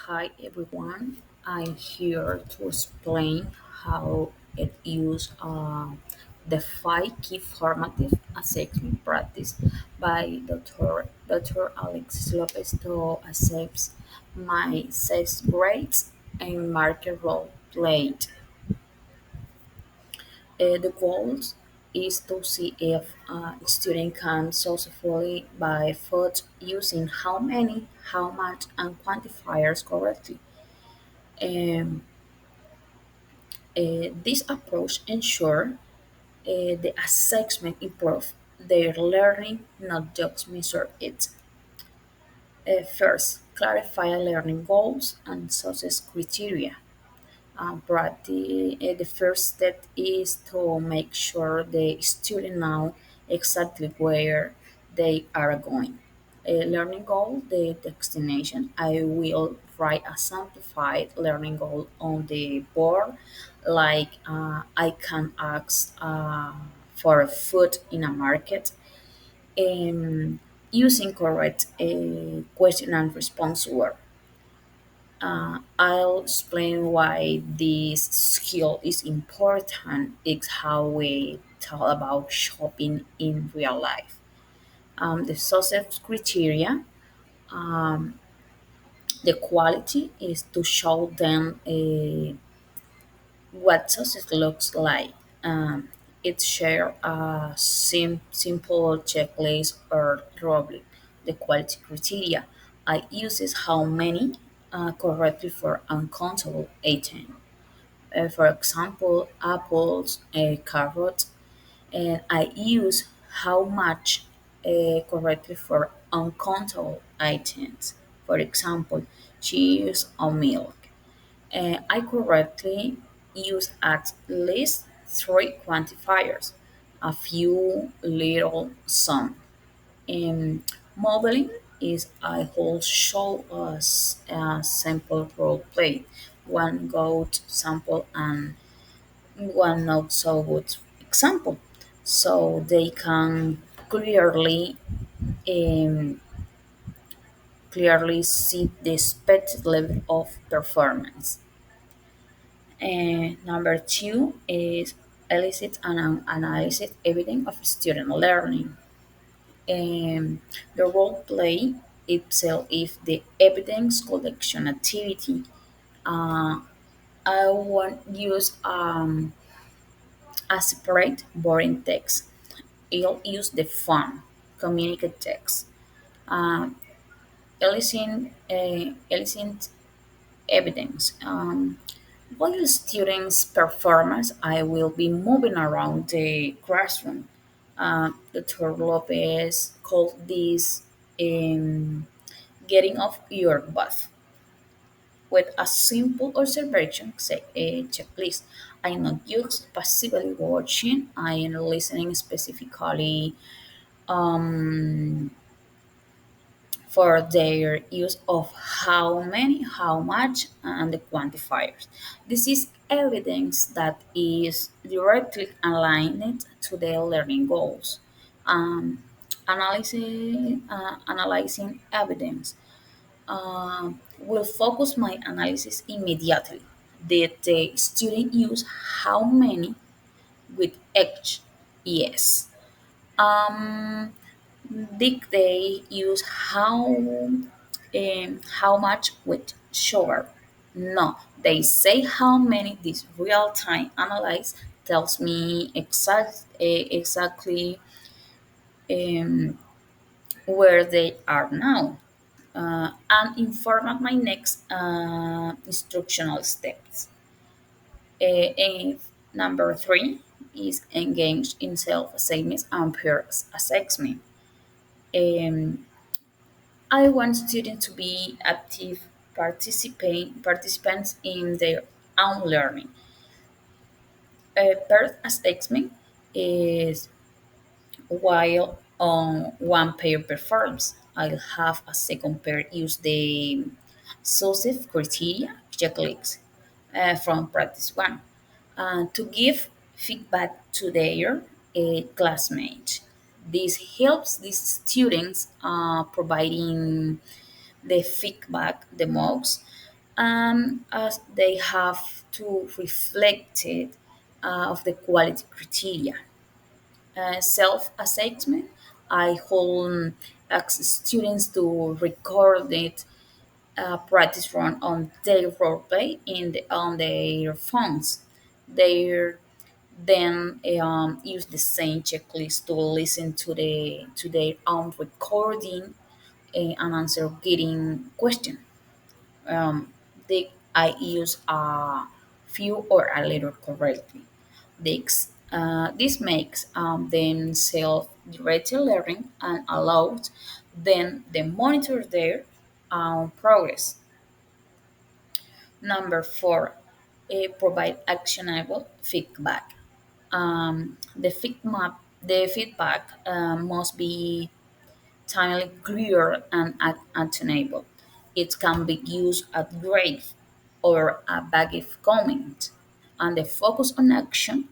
Hi everyone, I'm here to explain how it use the five key formative assessment practice by Dr. Alexis Lopez to assess my sixth grades and market role played. The goal is to see if a student can successfully buy food using how many, how much, and quantifiers correctly. Um, this approach ensures the assessment improve their learning, not just measure it. First, clarify learning goals and success criteria. The first step is to make sure the student know exactly where they are going. A learning goal, the destination. I will write a simplified learning goal on the board, like I can ask for food in a market, um, using correct question and response word. I'll explain why this skill is important. It's how we talk about shopping in real life. The success criteria, um, the quality is to show them what success looks like. It share a simple checklist or rubric. The quality criteria. I uses how many correctly for uncountable items. For example, apples, carrots, and I use how much correctly for uncountable items. For example, cheese or milk. I correctly use at least three quantifiers, a few, little, some. Modeling is I will show us a sample role play, one good sample and one not so good example, so they can clearly um, clearly see the expected level of performance. And number two is elicit and analysis evidence of student learning. The role play itself is the evidence collection activity. Uh, I won't use a separate boring text. I'll use the fun communicate text. Um, eliciting evidence. While students' performance, I will be moving around the classroom. Dr. Lopez called this getting off your butt with a simple observation checklist. I'm not just passively watching, I am listening specifically um, for their use of how many, how much, and the quantifiers. This is evidence that is directly aligned to their learning goals. Um, analyzing evidence will focus my analysis immediately. Did the student use how many with H? Yes. Um, did they use how much with sugar? No. They say how many. This real time analyze tells me exactly um, where they are now and inform my next instructional steps. And number three is engaged in self-assessment and peer assessment. Um, I want students to be active participants in their own learning. Peer assessment is while on one pair performs, I'll have a second pair use the success criteria checklist from practice one to give feedback to their classmates. This helps these students providing the feedback the most. as they have to reflect it of the quality criteria. Self-assessment, I hold ask students to record it practice run on their role play on their phones. They then use the same checklist to listen to their own recording and answer getting question. Um, I use a few or a little correctly. This makes them self-directed learning and allows them to monitor their progress. Number four, provide actionable feedback. The feedback must be timely, clear, and actionable. It can be used as grade or a vague comment, and the focus on action.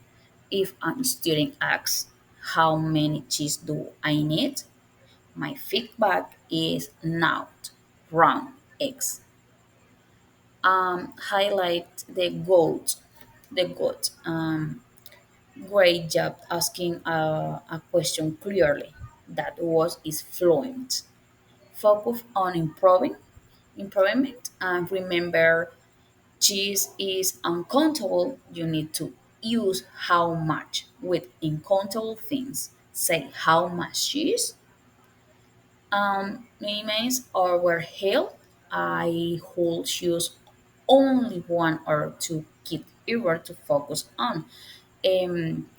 If a student asks, "How many cheese do I need?" My feedback is not round X. Highlight the goat. Great job asking a question clearly. That was is fluent. Focus on improvement, and remember, cheese is uncountable. You need to use how much with uncountable things. Say how much cheese. Mayonnaise or were held. I will choose only one or two key keywords to focus on. Um,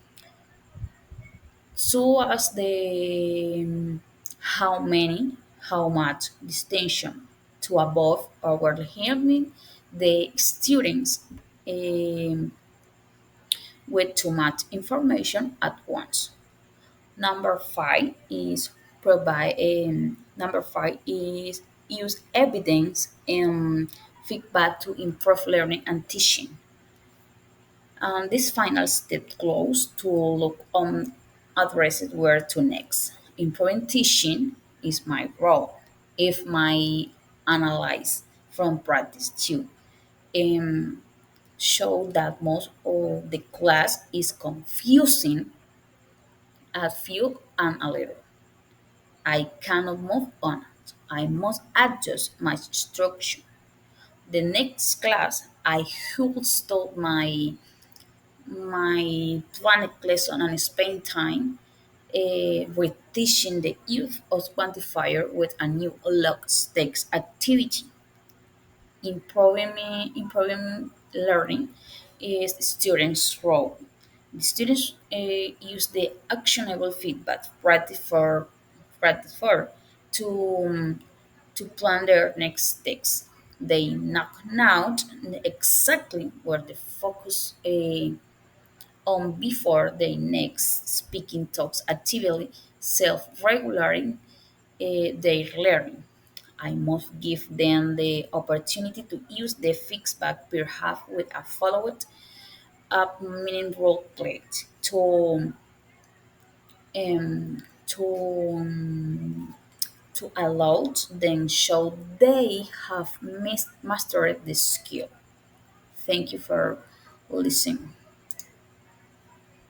so as the how many, how much distinction to above or helping the students um, with too much information at once. Number five is number five is use evidence and feedback to improve learning and teaching. And this final step close to look on addresses where to next. Improving teaching is my role. If my analyze from practice too show that most of the class is confusing a few and a little. I cannot move on. I must adjust my structure. The next class, I should stop my planned lesson and spend time with teaching the youth of quantifier with a new log stakes activity. Improving learning is students' role. The students use the actionable feedback practice for to to plan their next steps. They knock out exactly where the focus on before the next speaking talks actively self-regulating their learning. I must give them the opportunity to use the feedback perhaps with a follow-up meaning role play to to allow them show they have mastered the skill. Thank you for listening.